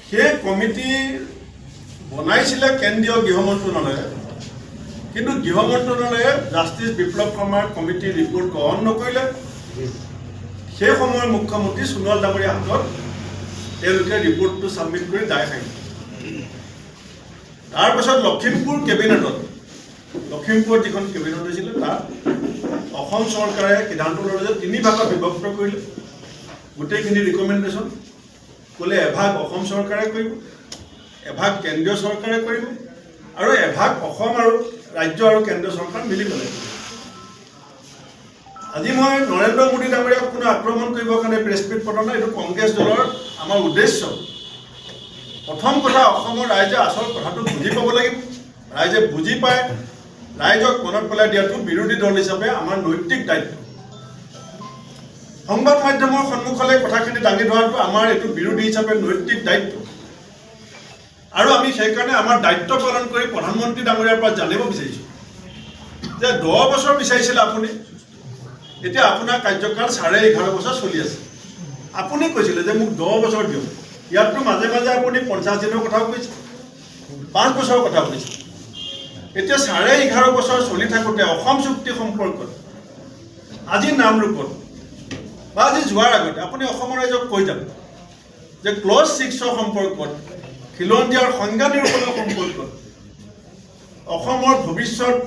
সেই কমিটি বনাইছিলে কেন্দ্ৰীয় গৃহ মন্ত্ৰণালয়ে, কিন্তু গৃহ মন্ত্ৰণালয়ে জাষ্টিছ বিপ্লৱ শৰ্মাৰ কমিটিৰ ৰিপৰ্ট গ্ৰহণ নকৰিলে। সেই সময়ৰ মুখ্যমন্ত্ৰী সোণোৱাল ডাঙৰীয়াৰ হাতত তেওঁলোকে ৰিপৰ্টটো ছাবমিট কৰি দায় সাৰিলে। তাৰপাছত লখিমপুৰ যিখন কেবিনেট হৈছিলে তাত অসম চৰকাৰে সিদ্ধান্ত ল'লে যে 3 ভাগত বিভক্ত কৰিলে। গোটেইখিনি ৰিকমেণ্ডেশ্যন ক'লে এভাগ অসম চৰকাৰে কৰিব, এভাগ কেন্দ্ৰীয় চৰকাৰে কৰিব, আৰু এভাগ অসম আৰু ৰাজ্য আৰু কেন্দ্ৰীয় চৰকাৰ মিলি পেলাই। আজি মই নৰেন্দ্ৰ মোদী ডাঙৰীয়াক কোনো আক্ৰমণ কৰিবৰ কাৰণে প্ৰেছ মিট পতা নাই। এইটো কংগ্ৰেছ দলৰ আমাৰ উদ্দেশ্য। প্ৰথম কথা, অসমৰ ৰাইজে আচল কথাটো বুজি পাব লাগিব। ৰাইজে বুজি পায়, ৰাইজক মনত পেলাই দিয়াটো বিৰোধী দল হিচাপে আমাৰ নৈতিক দায়িত্ব। সংবাদ মাধ্যমৰ সন্মুখলৈ কথাখিনি দাঙি ধৰাটো আমাৰ এইটো বিৰোধী হিচাপে নৈতিক দায়িত্ব। আৰু আমি সেইকাৰণে আমাৰ দায়িত্ব পালন কৰি প্ৰধানমন্ত্ৰী ডাঙৰীয়াৰ পৰা জানিব বিচাৰিছোঁ যে 10 বছৰ বিচাৰিছিলে আপুনি, এতিয়া আপোনাৰ কাৰ্যকাল 11.5 বছৰ চলি আছে। আপুনি কৈছিলে যে মোক 10 বছৰ দিয়ক। ইয়াততো মাজে মাজে আপুনি 50 দিনৰ কথাও কৈছে, 5 বছৰৰ কথা কৈছে। এতিয়া 11.5 বছৰ চলি থাকোঁতে অসম চুক্তি সম্পৰ্কত আজি নামৰূপত বা আজি যোৱাৰ আগতে আপুনি অসমৰ ৰাইজক কৈ যাব যে ক্লজ 6ৰ সম্পৰ্কত, খিলঞ্জীয়াৰ সংজ্ঞা নিৰূপণৰ সম্পৰ্কত, অসমৰ ভৱিষ্যত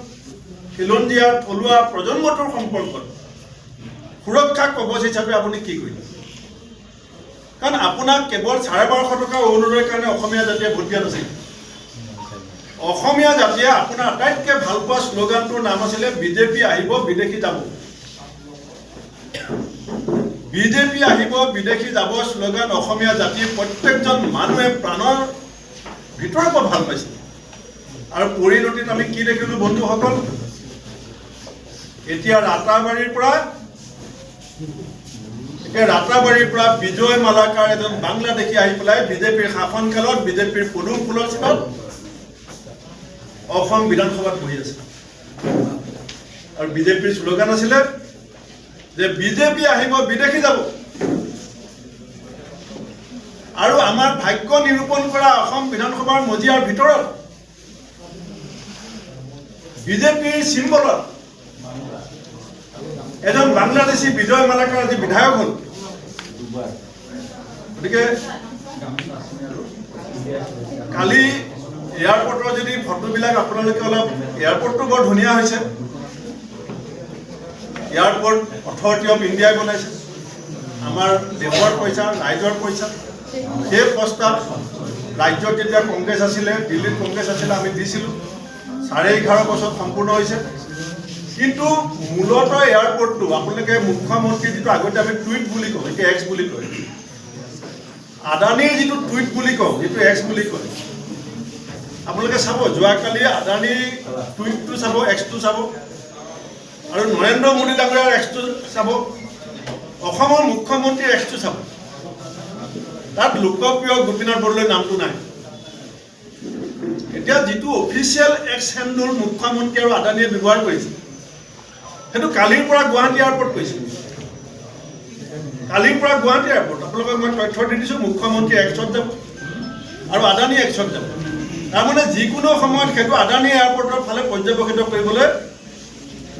খিলঞ্জীয়া থলুৱা প্ৰজন্মটোৰ সম্পৰ্কত সুৰক্ষা কৱচ হিচাপে আপুনি কি কৰিলে? কাৰণ আপোনাক কেৱল 1250 টকা অৰুণোদয়ৰ কাৰণে অসমীয়া জাতিয়ে ভোট দিয়া নাছিল। অসমীয়া জাতিয়ে আপোনাৰ আটাইতকৈ ভাল পোৱা শ্লোগানটোৰ নাম আছিলে বিজেপি আহিব বিদেশী যাব। বিজেপি আহিব বিদেশী যাব শ্লোগান অসমীয়া জাতিৰ প্ৰত্যেকজন মানুহে প্ৰাণৰ ভিতৰৰ পৰা ভাল পাইছিল। আৰু পৰিণতিত আমি কি দেখিলোঁ বন্ধুসকল? এতিয়া ৰাতাবাৰীৰ পৰা বিজয় মালাকাৰ এজন বাংলাদেশী আহি পেলাই বিজেপিৰ শাসনকালত বিজেপিৰ পদুম ফুলৰ চিনত অসম বিধানসভাত বহি আছে। আৰু বিজেপিৰ শ্লোগান আছিলে যে বিজেপি আহিব বিদেশী যাব। আৰু আমাৰ ভাগ্য নিৰূপণ কৰা অসম বিধানসভাৰ মজিয়াৰ ভিতৰত বিজেপিৰ চিম্বলত এজন বাংলাদেশী বিজয় মালাকাৰ আজি বিধায়ক হ'ল। গতিকে কালি এয়াৰপৰ্টৰ যদি ফটোবিলাক আপোনালোকে অলপ, এয়াৰপৰ্টটো বৰ ধুনীয়া হৈছে। এয়াৰপৰ্ট অথৰিটি অফ ইণ্ডিয়াই বনাইছে, আমাৰ দেশৰ পইচা, ৰাইজৰ পইচা। সেই প্ৰস্তাৱ ৰাজ্যত যেতিয়া কংগ্ৰেছ আছিলে, দিল্লীত কংগ্ৰেছ আছিলে, আমি দিছিলোঁ। 11.5 বছৰত সম্পূৰ্ণ হৈছে। কিন্তু মূলতঃ এয়াৰপৰ্টটো আপোনালোকে মুখ্যমন্ত্ৰী যিটো আগতে আমি টুইট বুলি কওঁ, এতিয়া এক্স বুলি কয়, আদানীৰ যিটো টুইট বুলি কওঁ, যিটো এক্স বুলি কয়, আপোনালোকে চাব যোৱাকালি আদানীৰ টুইটটো চাব, এক্সটো চাব, আৰু নৰেন্দ্ৰ মোদী ডাঙৰীয়াৰ এক্সটো চাব, অসমৰ মুখ্যমন্ত্ৰীৰ এক্সটো চাব। তাত লোকপ্ৰিয় গোপীনাথ বৰদলৈৰ নামটো নাই। এতিয়া যিটো অফিচিয়েল এক্স হেণ্ডল মুখ্যমন্ত্ৰী আৰু আদানীয়ে ব্যৱহাৰ কৰিছে, সেইটো কালিৰ পৰা গুৱাহাটী এয়াৰপৰ্ট কৰিছে। কালিৰ পৰা গুৱাহাটী এয়াৰপৰ্ট আপোনালোকক মই তথ্য দি দিছোঁ। মুখ্যমন্ত্ৰী এক্সত যাব আৰু আদানী এক্সত যাব। তাৰমানে যিকোনো সময়ত সেইটো আদানী এয়াৰপৰ্টৰ ফালে পৰ্যবেক্ষিত কৰিবলৈ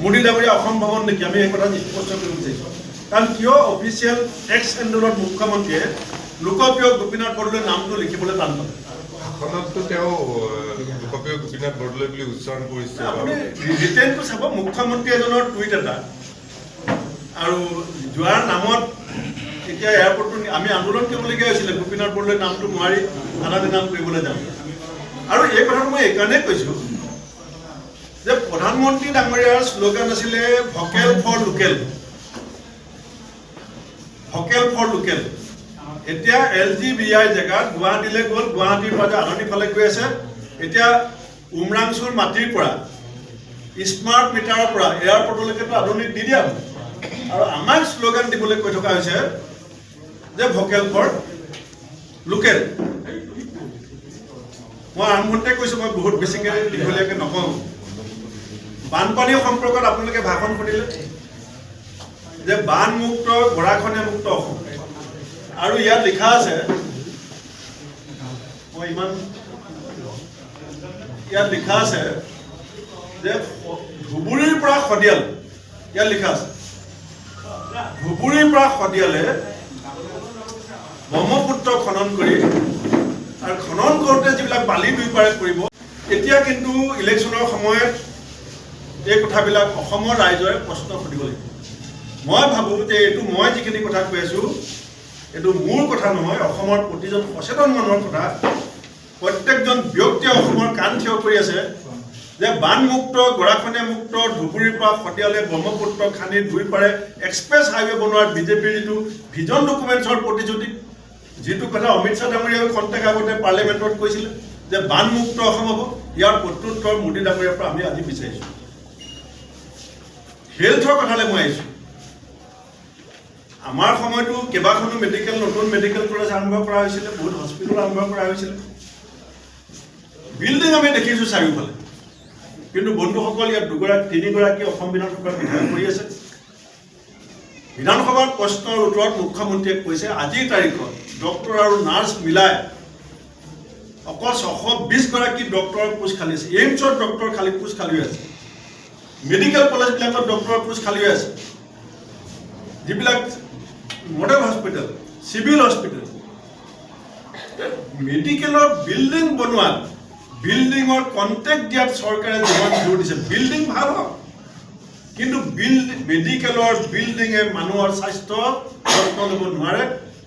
মোদী ডাঙৰীয়া অসম ভৱন নেকি, আমি এই কথা স্পষ্ট কৰিব বিচাৰিছোঁ। কাৰণ কিয় অফিচিয়েল এক্স হেণ্ডলত মুখ্যমন্ত্ৰীয়ে লোকপ্ৰিয় গোপীনাথ বৰদলৈৰ নামটো লিখিবলৈ টান পায়। ভাষণততো তেওঁ লোকপ্ৰিয় গোপীনাথ বৰদলৈ বুলি উচ্চাৰণ কৰিছে। আপুনি ৰিটেনটো চাব, মুখ্যমন্ত্ৰী এজনৰ টুইট এটা, আৰু যোৱাৰ নামত এতিয়া এয়াৰপৰ্টটো আমি আন্দোলন কৰিবলগীয়া হৈছিলে, গোপীনাথ বৰদলৈৰ নামটো নোৱাৰি আদানী নাম কৰিবলৈ যাওঁ। আৰু এই কথাটো মই এইকাৰণেই কৈছোঁ যে প্ৰধানমন্ত্ৰী ডাঙৰীয়াৰ শ্লোগান আছিলে vocal for local, vocal for local. এতিয়া LGBI জেগাত গুৱাহাটীলৈ গ'ল, গুৱাহাটীৰ পৰা আদানী ফালে গৈ আছে। এতিয়া উমৰাংচুৰ মাটিৰ পৰা, স্মাৰ্ট মিটাৰৰ পৰা এয়াৰপৰ্টলৈকেতো আদানীক দি দিয়া হ'ল। আৰু আমাক শ্লোগান দিবলৈ কৈ থকা হৈছে যে ভকেল ফৰ লোকেল। মই আৰম্ভণিতে কৈছোঁ, মই বহুত বেছিকৈ দীঘলীয়াকৈ নকওঁ। বানপানী সম্পৰ্কত আপোনালোকে ভাষণ শুনিলে যে বানমুক্ত, গৰাখহনীয়া মুক্ত অসম। আৰু ইয়াত লিখা আছে মই ইমান ইয়াত লিখা আছে যে ধুবুৰীৰ পৰা শদিয়াল, ইয়াত লিখা আছে ধুবুৰীৰ পৰা শদিয়ালে ব্ৰহ্মপুত্ৰ খনন কৰি, আৰু খনন কৰোঁতে যিবিলাক বালি দুই পাৰে কৰিব, এতিয়া কিন্তু ইলেকশ্যনৰ সময়ত এই কথাবিলাক অসমৰ ৰাইজৰে প্ৰশ্ন সুধিব লাগিব। মই ভাবোঁ যে এইটো মই যিখিনি কথা কৈ আছোঁ এইটো মোৰ কথা নহয়, অসমৰ প্ৰতিজন সচেতন মানুহৰ কথা। প্ৰত্যেকজন ব্যক্তিয়ে অসমৰ কাণ থিয় কৰি আছে যে বানমুক্ত, গৰাখহনীয়া মুক্ত ধুবুৰীৰ পৰা শদিয়ালে ব্ৰহ্মপুত্ৰ খান্দি দুই পাৰে এক্সপ্ৰেছ হাইৱে বনোৱাৰ বিজেপিৰ যিটো ভিজন ডকুমেণ্টছৰ প্ৰতিশ্ৰুতি, যিটো কথা অমিত শ্বাহ ডাঙৰীয়াই খন্তেক আগতে পাৰ্লিয়ামেণ্টত কৈছিলে যে বানমুক্ত অসম হ'ব, ইয়াৰ প্ৰত্যুত্তৰ মোদী ডাঙৰীয়াৰ পৰা আমি আজি বিচাৰিছোঁ। হেল্থৰ কথালৈ মই আহিছোঁ। আমাৰ সময়তো কেইবাখনো মেডিকেল, নতুন মেডিকেল কলেজ আৰম্ভ কৰা হৈছিলে, বহুত হস্পিটেল আৰম্ভ কৰা হৈছিলে, বিল্ডিং আমি দেখিছোঁ চাৰিওফালে। কিন্তু বন্ধুসকল, ইয়াত তিনিগৰাকী অসম বিধানসভাৰ বিধায়ক কৰি আছে। বিধানসভাৰ প্ৰশ্নৰ উত্তৰত মুখ্যমন্ত্ৰীয়ে কৈছে আজিৰ তাৰিখত ডক্টৰ আৰু নাৰ্ছ মিলাই অকল 620 গৰাকী ডক্টৰৰ পোষ্ট খালী আছে। এইমছৰ ডক্টৰ পোষ্ট খালী হৈ আছে, মেডিকেল কলেজবিলাকত ডক্টৰৰ পোষ্ট খালী হৈ আছে, যিবিলাক মডেল হস্পিটেল, চিভিল হস্পিটেল, মেডিকেলৰ বিল্ডিং বনোৱাত, বিল্ডিঙৰ কণ্টেক্ট দিয়াত চৰকাৰে যিমান জোৰ দিছে, বিল্ডিং ভাল হওক, কিন্তু মেডিকেলৰ বিল্ডিঙে মানুহৰ স্বাস্থ্য যত্ন ল'ব নোৱাৰে।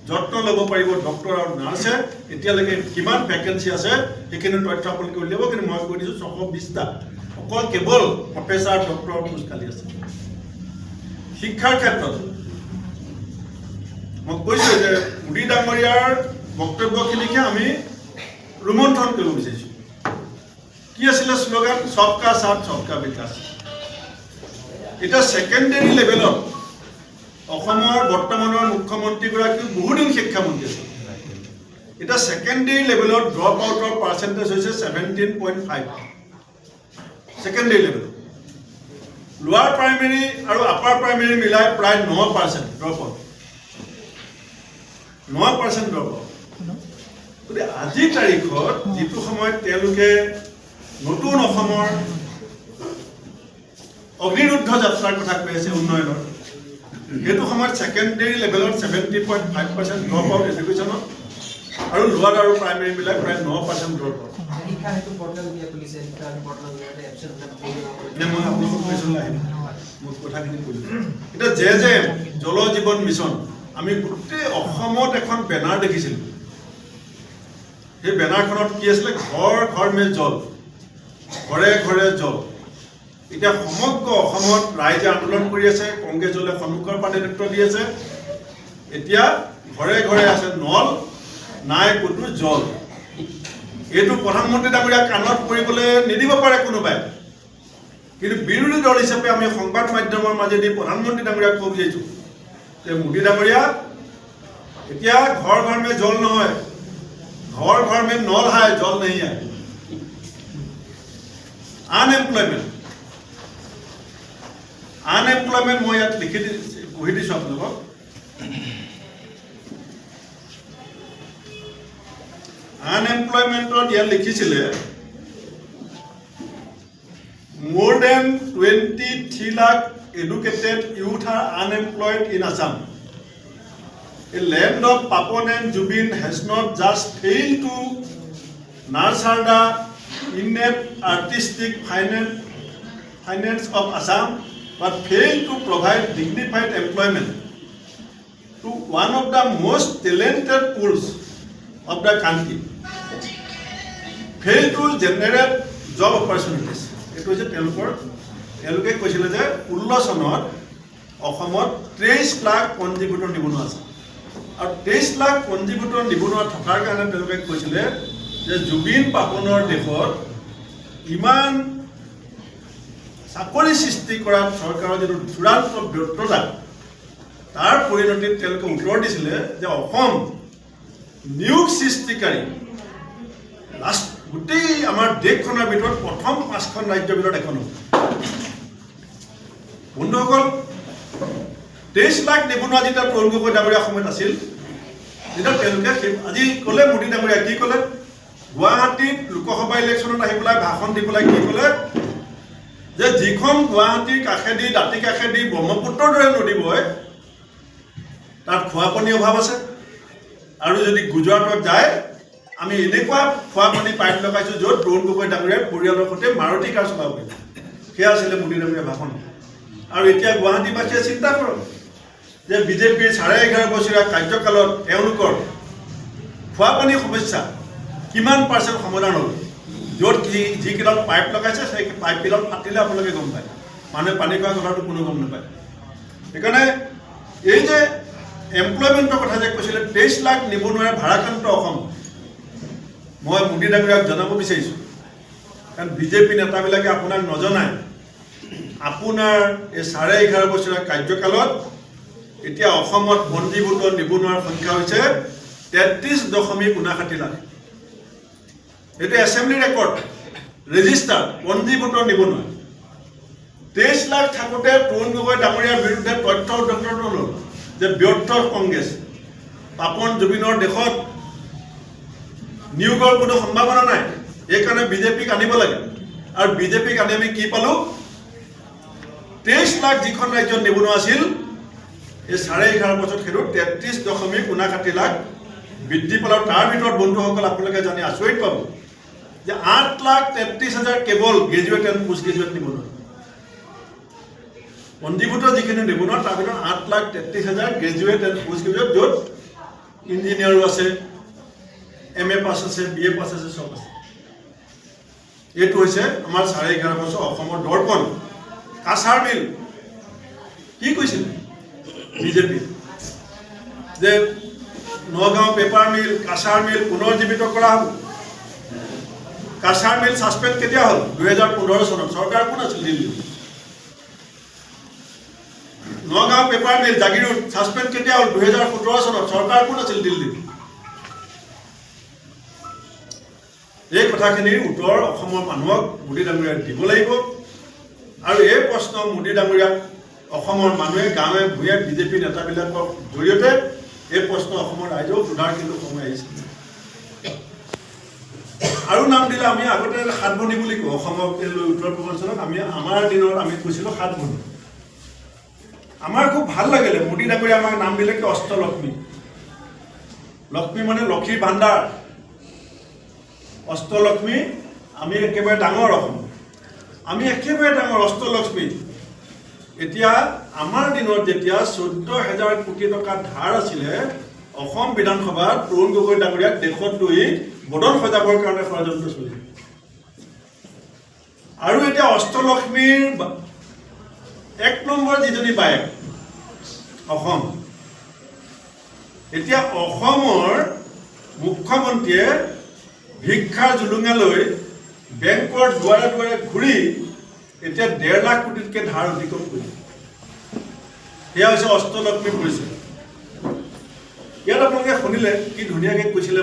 যত্ন ল'ব পাৰিব ডক্টৰ আৰু নাৰ্ছে। এতিয়ালৈকে কিমান ভেকেঞ্চি আছে সেইখিনি তথ্য আপোনালোকে উলিয়াব, কিন্তু মই কৈ দিছোঁ 620টা অকল কেৱল প্ৰফেচাৰ ডক্টৰৰ পোষ্ট খালী আছে। শিক্ষাৰ ক্ষেত্ৰত মই কৈছোঁ যে মোদী ডাঙৰীয়াৰ বক্তব্যখিনিকে আমি ৰোমন্থন কৰিব বিচাৰিছোঁ। কি আছিলে শ্লোগান? সবকা সাথ সবকা বিকাশ। এতিয়া ছেকেণ্ডেৰী লেভেলত অসমৰ বৰ্তমানৰ মুখ্যমন্ত্ৰীগৰাকী বহুদিন শিক্ষামন্ত্ৰী আছে। এতিয়া ছেকেণ্ডেৰী লেভেলত ড্ৰপ আউটৰ পাৰ্চেণ্টেজ হৈছে 17.5 ছেকেণ্ডেৰী লেভেলত। লোৱাৰ প্ৰাইমেৰী আৰু আপাৰ প্ৰাইমেৰী মিলাই প্ৰায় 9% ড্ৰপ আউট, 9% ড্ৰপ আউট। গতিকে আজিৰ তাৰিখত যিটো সময়ত তেওঁলোকে নতুন অসমৰ অগ্নিৰুদ্ধ যাত্ৰাৰ কথা কৈ আছে উন্নয়নৰ, সেইটো সময়ত ছেকেণ্ডেৰী লেভেলত 70.5% ড্ৰপ আউট এডুকেশ্যনত, আৰু লোৱাৰ আৰু প্ৰাইমেৰী মিলাই প্ৰায় 9% ড্ৰপ আউট। মই আপোনালোকক কৈছিলোঁ আহিম, মোৰ কথাখিনি কৈছোঁ। এতিয়া যে জল জীৱন মিছন, আমি গোটেই অসমত এখন বেনাৰ দেখিছিলোঁ। সেই বেনাৰখনত কি আছিলে? ঘৰ ঘৰ মে জল, ঘৰে ঘৰে জল। এতিয়া সমগ্ৰ অসমত ৰাইজে আন্দোলন কৰি আছে, কংগ্ৰেছ দলে সন্মুখৰ পৰা নেতৃত্ব দি আছে। এতিয়া ঘৰে ঘৰে আছে নল, নাই ক'তো জল। এইটো প্ৰধানমন্ত্ৰী ডাঙৰীয়া কাণত পৰিবলৈ নিদিব পাৰে কোনোবাই, কিন্তু বিৰোধী দল হিচাপে আমি সংবাদ মাধ্যমৰ মাজেদি প্ৰধানমন্ত্ৰী ডাঙৰীয়াক ক'ব বিচাৰিছোঁ যে মোদী ডাঙৰীয়া, এতিয়া ঘৰ ঘৰ মে জল নহয়, ঘৰ ঘৰ মে নল হায়, জল নেহি হায়। আনএমপ্লয়মেণ্ট মই ইয়াত লিখি পঢ়ি দিছোঁ আপোনালোকক। আনএমপ্লয়মেণ্টত ইয়াত লিখিছিলে more than 23 lakh educated youth are unemployed in Assam. A land of Papon and Jubin has not just failed to nurture the innate artistic finance of Assam, but failed to provide dignified employment to one of the most talented pools of the country. Failed to generate job opportunities. এইটো হৈছে তেওঁলোকে কৈছিলে যে 16 চনত অসমত 23 লাখ পঞ্জীভূত নিবনুৱা আছে, আৰু 23 লাখ পঞ্জীভূত নিবনুৱা থকাৰ কাৰণে তেওঁলোকে কৈছিলে যে জুবিন পাপনৰ দেশত ইমান চাকৰি সৃষ্টি কৰাত চৰকাৰৰ যিটো চূড়ান্ত ব্যৰ্থতা, তাৰ পৰিণতিত তেওঁলোকে উত্তৰ দিছিলে যে অসম নিয়োগ সৃষ্টিকাৰী গোটেই আমাৰ দেশখনৰ ভিতৰত প্ৰথম 5খন ৰাজ্যৰ ভিতৰত এখন হ'ব। বন্ধুসকল, 23 লাখ নিবনুৱা যেতিয়া তৰুণ গগৈ ডাঙৰীয়া সময়ত আছিল, যেতিয়া তেওঁলোকে আজি ক'লে মোদী ডাঙৰীয়া কি ক'লে গুৱাহাটীত লোকসভা ইলেকশ্যনত আহি পেলাই ভাষণ দি পেলাই কি ক'লে যে যিখন গুৱাহাটীৰ কাষেদি দাঁতি কাষেদি ব্ৰহ্মপুত্ৰৰ দৰে নদী বয় তাত খোৱা পানীৰ অভাৱ আছে আৰু যদি গুজৰাটত যায় আমি এনেকুৱা খোৱা পানী পাইপ লগাইছোঁ য'ত তৰুণ গগৈ ডাঙৰীয়াৰ পৰিয়ালৰ সৈতে মাৰুতি কাৰ চলাব পাৰিব। সেয়া আছিলে মোদী ডাঙৰীয়াৰ ভাষণ। আৰু এতিয়া গুৱাহাটীবাসীয়ে চিন্তা কৰক যে বিজেপিৰ 11.5 বছৰীয়া কাৰ্যকালত তেওঁলোকৰ খোৱা পানীৰ সমস্যা কিমান % সমাধান হ'ল। য'ত যিকেইডাল পাইপ লগাইছে সেই পাইপকেইডাল ফাটিলে আপোনালোকে গম পায়, মানুহে পানী খোৱা কথাটো কোনো গম নাপায়। সেইকাৰণে এই যে এমপ্লয়মেণ্টৰ কথা যে কৈছিলে 23 লাখ নিবনুৱাৰে ভাৰাক্ৰান্ত অসম, মই মোদী ডাঙৰীয়াক জনাব বিচাৰিছোঁ কাৰণ বিজেপি নেতাবিলাকে আপোনাক নজনায় আপোনাৰ এই 11.5 বছৰীয়া কাৰ্যকালত এতিয়া অসমত পঞ্জীভূত নিবনুৱাৰ সংখ্যা হৈছে 33.59 লাখ। এইটো এছেম্বলি ৰেকৰ্ড ৰেজিষ্টাৰ পঞ্জীভূত নিবনুৱা 23 লাখ থাকোঁতে তৰুণ গগৈ ডাঙৰীয়াৰ বিৰুদ্ধে তথ্য উদ্ঘাটন হ'ল যে ব্যৰ্থ কংগ্ৰেছ, পাপন জুবিনৰ দেশত নিয়োগৰ কোনো সম্ভাৱনা নাই, এইকাৰণে বিজেপিক আনিব লাগে। আৰু বিজেপিক আনি আমি কি পালোঁ? 23 লাখ যিখন ৰাজ্যত নিবনুৱা আছিল এই 11.5 বছৰত সেইটো 33.59 লাখ বৃদ্ধি পালে। তাৰ ভিতৰত বন্ধুসকল আপোনালোকে জানি আচৰিত পাব যে 8,33,000 কেৱল গ্ৰেজুৱেট এণ্ড পোষ্ট গ্ৰেজুৱেট নিবনুৱা। পঞ্জীভূত যিখিনি নিবনুৱা তাৰ ভিতৰত 8,33,000 গ্ৰেজুৱেট এণ্ড পোষ্ট গ্ৰেজুৱেট, য'ত ইঞ্জিনিয়াৰো আছে, MA পাছ আছে, BA পাছ আছে, চব আছে। এইটো হৈছে আমাৰ 11.5 বছৰ অসমৰ দৰ্পণ। কাছাৰ মিল কি কৈছিল বিজেপি যে নগাঁও পেপাৰ মিল, কাছাৰ মিল পুনৰ্জীৱিত কৰা হ'ব। কাছাৰ মিল ছাছপেণ্ড কেতিয়া হ'ল? 2015 চনত। চৰকাৰ কোন আছিল? Delhi. Nagaon paper mill Jagiroad suspend কেতিয়া হ'ল? 2017 চনত। চৰকাৰ কোন আছিল? দিল্লী। এই কথাখিনিৰ উত্তৰ অসমৰ মানুহক মোদী ডাঙৰীয়াক দিব লাগিব। আৰু এই প্ৰশ্ন মোদী ডাঙৰীয়াক অসমৰ মানুহে গাঁৱে ভূঞে বিজেপি নেতাবিলাকৰ জৰিয়তে এই প্ৰশ্ন অসমৰ ৰাইজক সোধাৰ কিন্তু সময় আহিছে। আৰু নাম দিলে আমি আগতে 7 ভনী বুলি কওঁ অসমক লৈ উত্তৰ পূৰ্বাঞ্চলত। আমাৰ দিনত আমি কৈছিলোঁ 7 ভনী। আমাৰ খুব ভাল লাগিলে মোদী ডাঙৰীয়া আমাক নাম দিলে কি অষ্টলক্ষ্মী। লক্ষ্মী মানে লক্ষীৰ ভাণ্ডাৰ, অষ্টলক্ষ্মী। আমি একেবাৰে ডাঙৰ অসম, আমি একেবাৰে ডাঙৰ অষ্টলক্ষ্মী। এতিয়া আমাৰ দিনত যেতিয়া 14,000 কোটি টকা ধাৰ আছিলে, অসম বিধানসভাত তৰুণ গগৈ ডাঙৰীয়াক দেশত লৈ বদন সজাবৰ কাৰণে ষড়যন্ত্ৰ চলিছিল। আৰু এতিয়া অষ্টলক্ষ্মীৰ 1 নম্বৰ যিজনী বায়েক অসম, এতিয়া অসমৰ মুখ্যমন্ত্ৰীয়ে ভিক্ষাৰ জুলুঙা লৈ বেংকৰ দুৱাৰে দুৱাৰে ঘূৰি এতিয়া 1.5 লাখ কোটিতকৈ ধাৰ অধিকৰণ কৰিছে। সেয়া হৈছে অষ্টলক্ষ্মী পৰিচয়। ইয়াত আপোনালোকে শুনিলে কি ধুনীয়াকৈ কৈছিলে।